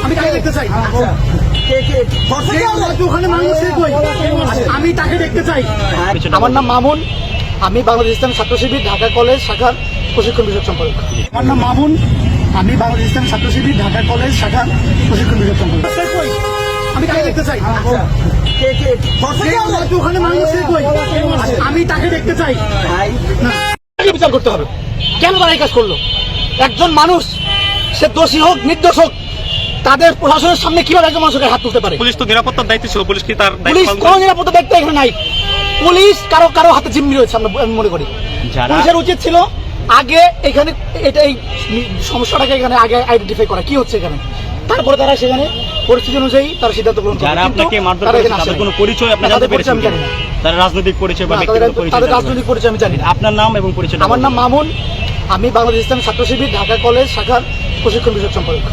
আমি তাকে দেখতে চাই, আমি তাকে দেখতে চাই। আমার নাম মামুন, আমি বাংলাদেশ ইসলাম ছাত্র শিবির ঢাকা কলেজ শাখার প্রশিক্ষণ বিষয়ক সম্পাদক। আমার নাম মামুন, আমি বাংলাদেশ ইসলাম ছাত্র শিবির ঢাকা কলেজ শাখার প্রশিক্ষণ বিষয়ক সম্পাদক। আমি তাকে দেখতে চাই, আমি তাকে দেখতে চাই। বিচার করতে হবে, কেন তারা এই কাজ করলো? একজন মানুষ সে দোষী হোক নির্দোষ হোক, তাদের প্রশাসনের সামনে কিভাবে একজন মানুষকে হাত তুলতে পারে? পুলিশ তো নিরাপত্তার দায়িত্ব ছিল, পুলিশ কি তার পুলিশ কোন নিরাপত্তার দায়িত্ব এখানে নাই। পুলিশ কারো হাতে জিম্মি রয়েছে, আমি মনে করি পুলিশের উচিত ছিল আগে এখানে এই সমস্যাটাকে এখানে আগে আইডেন্টিফাই করা কি হচ্ছে এখানে, তারপরে তারা সেখানে পরিস্থিতি অনুযায়ী তারা সিদ্ধান্ত গ্রহণ করে। যারা আপনাকে মারধর করেছে তাদের কোনো পরিচয় আপনি জানতে পেরেছেন? আমি জানি না তার রাজনৈতিক পরিচয় বা ব্যক্তিগত পরিচয়। তাদের রাজনৈতিক পরিচয় আমি জানি না। আপনার নাম এবং পরিচয়? আমার নাম মামুন, আমি বাংলাদেশ ইসলাম ছাত্র শিবির ঢাকা কলেজ শাখার প্রশিক্ষণ বিষয়ক সম্পাদক।